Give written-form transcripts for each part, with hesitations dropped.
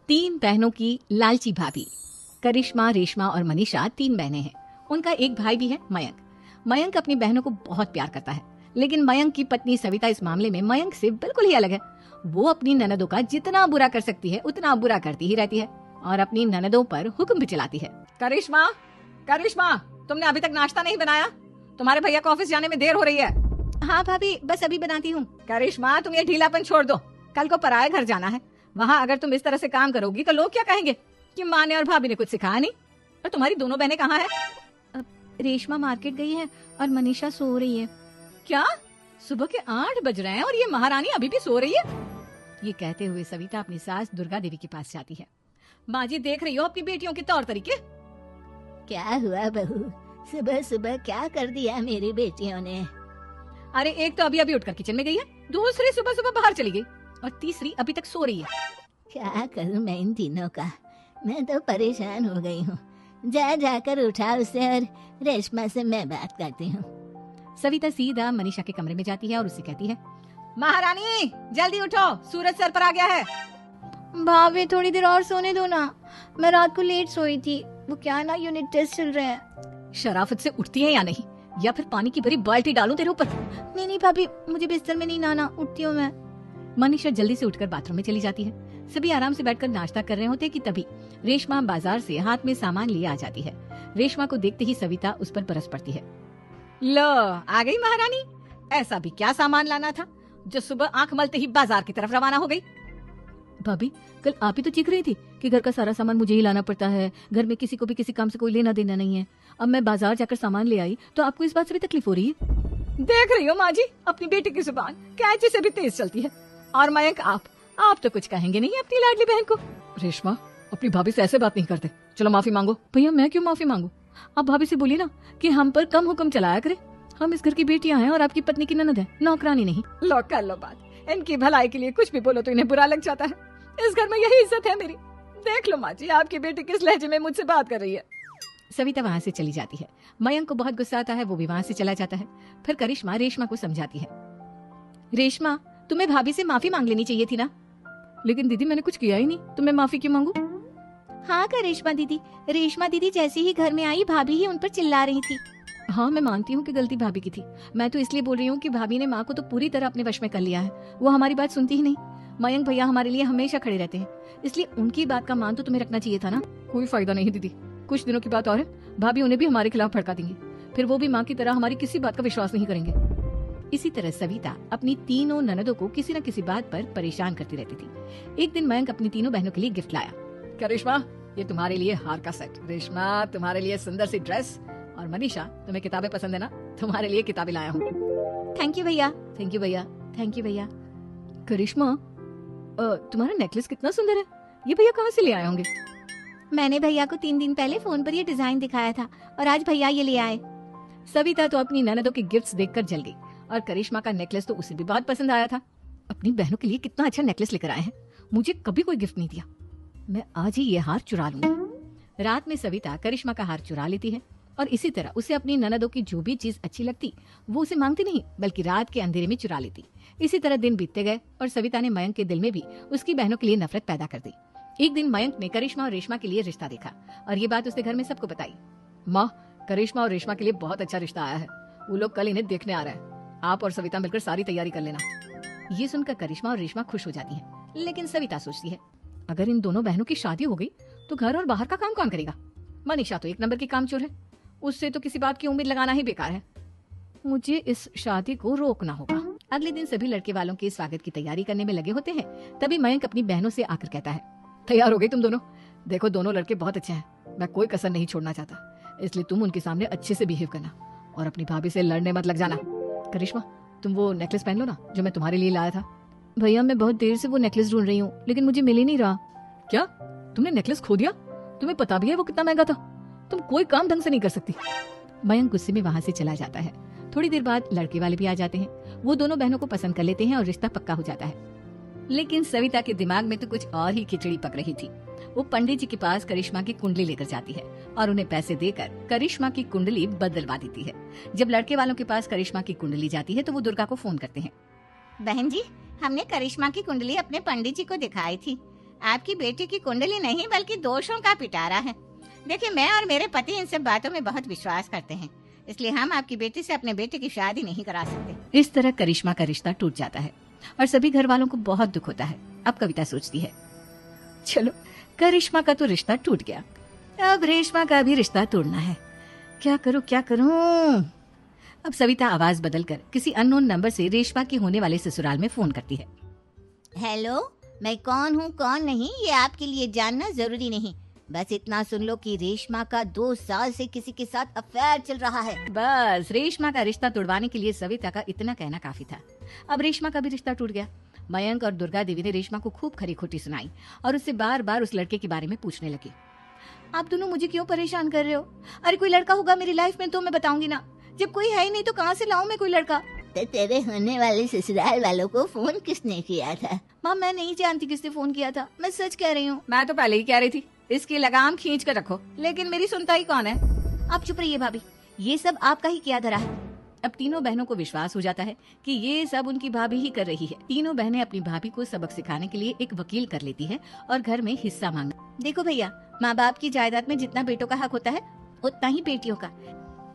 तीन बहनों की लालची भाभी। करिश्मा, रेशमा और मनीषा तीन बहनें हैं। उनका एक भाई भी है, मयंक। मयंक अपनी बहनों को बहुत प्यार करता है, लेकिन मयंक की पत्नी सविता इस मामले में मयंक से बिल्कुल ही अलग है। वो अपनी ननदों का जितना बुरा कर सकती है उतना बुरा करती ही रहती है और अपनी ननदों पर हुक्म भी चलाती है। करिश्मा, करिश्मा, तुमने अभी तक नाश्ता नहीं बनाया? तुम्हारे भैया को ऑफिस जाने में देर हो रही है। हाँ भाभी, बस अभी बनाती हूँ। करिश्मा, तुम ये ढीलापन छोड़ दो। कल को पराये घर जाना है। वहाँ अगर तुम इस तरह से काम करोगी तो लोग क्या कहेंगे कि माँ ने और भाभी ने कुछ सिखाया नहीं। और तुम्हारी दोनों बहनें कहाँ हैं? रेशमा मार्केट गई है और मनीषा सो रही है। क्या? सुबह के 8 बज रहे हैं और ये महारानी अभी भी सो रही है? ये कहते हुए सविता अपनी सास दुर्गा देवी के पास जाती है। माँ जी, देख रही हो अपनी बेटियों के तौर तरीके? क्या हुआ बहू, सुबह सुबह क्या कर दिया मेरी बेटियों ने? अरे एक तो अभी अभी उठकर किचन में गई है, दूसरी सुबह सुबह बाहर चली गई और तीसरी अभी तक सो रही है। क्या करूं मैं इन तीनों का, मैं तो परेशान हो गई हूँ। जाकर उठा उसे और रेशमा से मैं बात करती हूँ। सविता सीधा मनीषा के कमरे में जाती है और उससे कहती है, महारानी जल्दी उठो, सूरज सर पर आ गया है। भाभी थोड़ी देर और सोने दो ना, मैं रात को लेट सोई थी। वो क्या ना, यूनिट टेस्ट चल रहे हैं। शराफत से उठती है या नहीं, या फिर पानी की भरी बाल्टी डालूं तेरे ऊपर? नहीं भाभी, मुझे बिस्तर में नहीं नहाना, उठती हूँ मैं। मनीषा जल्दी से उठकर बाथरूम में चली जाती है। सभी आराम से बैठकर नाश्ता कर रहे होते कि तभी रेशमा बाजार से हाथ में सामान लिए आ जाती है। रेशमा को देखते ही सविता उस पर बरस पड़ती है। लो, आ गई महारानी। ऐसा भी क्या सामान लाना था जो सुबह आंख मलते ही बाजार की तरफ रवाना हो गई? भाभी, कल आप ही तो चीख रही थी कि घर का सारा सामान मुझे ही लाना पड़ता है, घर में किसी को भी किसी काम से कोई लेना देना नहीं है। अब मैं बाजार जाकर सामान ले आई तो आपको इस बात से भी तकलीफ हो रही है? देख रही हो माँ जी, अपनी बेटी की जुबान कैंची से भी तेज चलती है। और मयंक, आप तो कुछ कहेंगे नहीं अपनी लाडली बहन को। रेशमा, अपनी भाभी से ऐसे बात नहीं करते। चलो माफी मांगो। भैया, मैं क्यों माफी मांगू? आप भाभी से बोलिए ना कि हम पर कम हुक्म चलाया करे। हम इस घर की बेटियां हैं और आपकी पत्नी की ननद है, नौकरानी नहीं। लो कर लो बात। इनकी भलाई के लिए कुछ भी बोलो तो इन्हें बुरा लग जाता है। इस घर में यही इज्जत है मेरी। देख लो माँ जी, आपकी बेटी किस लहजे में मुझसे बात कर रही है। सविता वहाँ से चली जाती है। मयंक को बहुत गुस्सा आता है, वो भी वहाँ से चला जाता है। फिर करिश्मा रेशमा को समझाती है, रेशमा, तुम्हें भाभी से माफी मांग लेनी चाहिए थी ना। लेकिन दीदी, मैंने कुछ किया ही नहीं, तो मैं माफी क्यों मांगू? हाँ करिश्मा दीदी, रेशमा दीदी जैसे ही घर में आई भाभी ही उन पर चिल्ला रही थी। हाँ, मैं मानती हूँ कि गलती भाभी की थी। मैं तो इसलिए बोल रही हूँ कि भाभी ने माँ को तो पूरी तरह अपने वश में कर लिया है। वो हमारी बात सुनती ही नहीं। मयंक भैया हमारे लिए हमेशा खड़े रहते हैं, इसलिए उनकी बात का मान तो तुम्हें रखना चाहिए था ना। कोई फायदा नहीं दीदी, कुछ दिनों की बात और है, भाभी उन्हें भी हमारे खिलाफ भड़का देंगी। फिर वो भी माँ की तरह हमारी किसी बात का विश्वास नहीं करेंगे। इसी तरह सविता अपनी तीनों ननदों को किसी न किसी बात पर परेशान करती रहती थी। एक दिन मयंक अपनी तीनों बहनों के लिए गिफ्ट लाया। करिश्मा, ये तुम्हारे लिए हार का सेट। रेशमा, तुम्हारे लिए सुंदर सी ड्रेस। और मनीषा, तुम्हें किताबें पसंद है ना, तुम्हारे लिए किताबें लाया हूँ। थैंक यू भैया। थैंक यू भैया। थैंक यू भैया। करिश्मा, तुम्हारा नेकलेस कितना सुंदर है, ये भैया कहाँ से ले आए होंगे? मैंने भैया को 3 दिन पहले फोन पर ये डिजाइन दिखाया था और आज भैया ये ले आए। सविता तो अपनी ननदों के गिफ्ट्स देखकर जल गई और करिश्मा का नेकलेस तो उसे भी बहुत पसंद आया था। अपनी बहनों के लिए कितना अच्छा नेकलेस लेकर आए हैं, मुझे कभी कोई गिफ्ट नहीं दिया। मैं आज ही ये हार चुरा लूंगी। रात में सविता करिश्मा का हार चुरा लेती है और इसी तरह उसे अपनी ननदों की जो भी चीज अच्छी लगती वो उसे मांगती नहीं, बल्कि रात के अंधेरे में चुरा लेती। इसी तरह दिन बीतते गए और सविता ने मयंक के दिल में भी उसकी बहनों के लिए नफरत पैदा कर दी। एक दिन मयंक ने करिश्मा और रेशमा के लिए रिश्ता देखा और ये बात उसने घर में सबको बताई। माँ, करिश्मा और रेशमा के लिए बहुत अच्छा रिश्ता आया है, वो लोग कल इन्हें देखने आ रहे हैं। आप और सविता मिलकर सारी तैयारी कर लेना। ये सुनकर करिश्मा और रेशमा खुश हो जाती हैं, लेकिन सविता सोचती है, अगर इन दोनों बहनों की शादी हो गई तो घर और बाहर का काम कौन करेगा? मनीषा तो 1 नंबर की कामचोर है, उससे तो किसी बात की उम्मीद लगाना ही बेकार है। मुझे इस शादी को रोकना होगा। अगले दिन सभी लड़के वालों के स्वागत की तैयारी करने में लगे होते हैं। तभी मयंक अपनी बहनों से आकर कहता है, तैयार हो गई तुम दोनों? देखो, दोनों लड़के बहुत अच्छे हैं, मैं कोई कसर नहीं छोड़ना चाहता, इसलिए तुम उनके सामने अच्छे से बिहेव करना और अपनी भाभी से लड़ने मत लग जाना। करिश्मा, तुम वो नेकलेस पहन लो ना जो मैं तुम्हारे लिए लाया था। भैया, मैं बहुत देर से वो नेकलेस ढूंढ रही हूँ, लेकिन मुझे मिल ही नहीं रहा। क्या? तुमने नेकलेस खो दिया? तुम्हें पता भी है वो कितना महंगा था? तुम कोई काम ढंग से नहीं कर सकती। मयंक गुस्से में वहाँ से चला जाता है। थोड़ी देर बाद लड़के वाले भी आ जाते हैं। वो दोनों बहनों को पसंद कर लेते हैं और रिश्ता पक्का हो जाता है। लेकिन सविता के दिमाग में तो कुछ और ही खिचड़ी पक रही थी। वो पंडित जी के पास करिश्मा की कुंडली लेकर जाती है और उन्हें पैसे देकर करिश्मा की कुंडली बदलवा देती है। जब लड़के वालों के पास करिश्मा की कुंडली जाती है तो वो दुर्गा को फोन करते हैं। बहन जी, हमने करिश्मा की कुंडली अपने पंडित जी को दिखाई थी, आपकी बेटी की कुंडली नहीं बल्कि दोषों का पिटारा है। देखिए, मैं और मेरे पति इन सब बातों में बहुत विश्वास करते हैं, इसलिए हम आपकी बेटी से अपने बेटे की शादी नहीं करा सकते। इस तरह करिश्मा का रिश्ता टूट जाता है और सभी घर वालों को बहुत दुख होता है। अब कविता सोचती है, चलो करिश्मा का तो रिश्ता टूट गया, अब रेशमा का भी रिश्ता तोड़ना है। क्या करूं? अब सविता आवाज बदलकर किसी अननोन नंबर से रेशमा के होने वाले ससुराल में फोन करती है। हेलो, मैं कौन हूँ कौन नहीं ये आपके लिए जानना जरूरी नहीं, बस इतना सुन लो कि रेशमा का 2 साल से किसी के साथ अफेयर चल रहा है। बस रेशमा का रिश्ता तोड़वाने के लिए सविता का इतना कहना काफी था। अब रेशमा का भी रिश्ता टूट गया। मयंक और दुर्गा देवी ने रेशमा को खूब खरी खोटी सुनाई और उससे बार बार उस लड़के के बारे में पूछने लगी। आप दोनों मुझे क्यों परेशान कर रहे हो? अरे कोई लड़का होगा मेरी लाइफ में तो मैं बताऊंगी ना, जब कोई है ही नहीं तो कहाँ से लाऊं मैं कोई लड़का? तो तेरे होने वाले ससुराल वालों को फोन किसने किया था? माँ मैं नहीं जानती किसने फोन किया था, मैं सच कह रही हूँ। मैं तो पहले ही कह रही थी इसकी लगाम खींच कर रखो, लेकिन मेरी सुनता ही कौन है? आप चुप रहिए भाभी, ये सब आपका ही किया धरा है। अब तीनों बहनों को विश्वास हो जाता है कि ये सब उनकी भाभी ही कर रही है। तीनों बहनें अपनी भाभी को सबक सिखाने के लिए एक वकील कर लेती है और घर में हिस्सा मांगा। देखो भैया, माँ बाप की जायदाद में जितना बेटों का हक होता है उतना ही बेटियों का,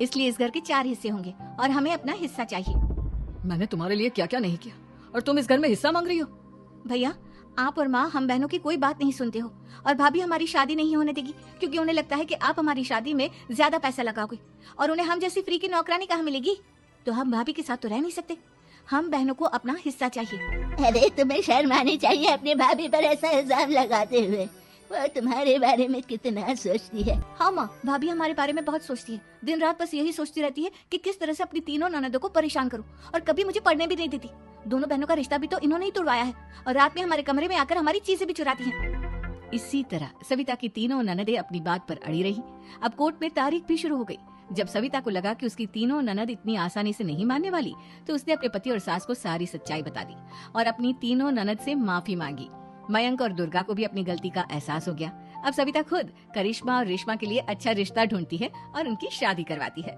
इसलिए इस घर के 4 हिस्से होंगे और हमें अपना हिस्सा चाहिए। मैंने तुम्हारे लिए क्या क्या नहीं किया और तुम इस घर में हिस्सा मांग रही हो? भैया, आप और माँ हम बहनों की कोई बात नहीं सुनते हो और भाभी हमारी शादी नहीं होने देगी क्योंकि उन्हें लगता है कि आप हमारी शादी में ज्यादा पैसा लगाओगे और उन्हें हम जैसी फ्री की नौकरानी कहाँ मिलेगी। तो हम भाभी के साथ तो रह नहीं सकते, हम बहनों को अपना हिस्सा चाहिए। अरे तुम्हें शर्म आनी चाहिए अपनी भाभी पर ऐसा इल्जाम लगाते हुए। वो तुम्हारे बारे में कितना सोचती है। हाँ माँ, भाभी हमारे बारे में बहुत सोचती है, दिन रात बस यही सोचती रहती है कि किस तरह से अपनी तीनों ननदों को परेशान करूं और कभी मुझे पढ़ने भी नहीं देती। दोनों बहनों का रिश्ता भी तो इन्होंने ही तोड़वाया है और रात में हमारे कमरे में आकर हमारी चीजें भी चुराती हैं। इसी तरह सविता की तीनों ननदें अपनी बात पर अड़ी रही। अब कोर्ट में तारीख भी शुरू हो गई। जब सविता को लगा कि उसकी तीनों ननद इतनी आसानी से नहीं मानने वाली, तो उसने अपने पति और सास को सारी सच्चाई बता दी और अपनी तीनों ननद से माफी मांगी। मयंक और दुर्गा को भी अपनी गलती का एहसास हो गया। अब सविता खुद करिश्मा और रेशमा के लिए अच्छा रिश्ता ढूंढती है और उनकी शादी करवाती है।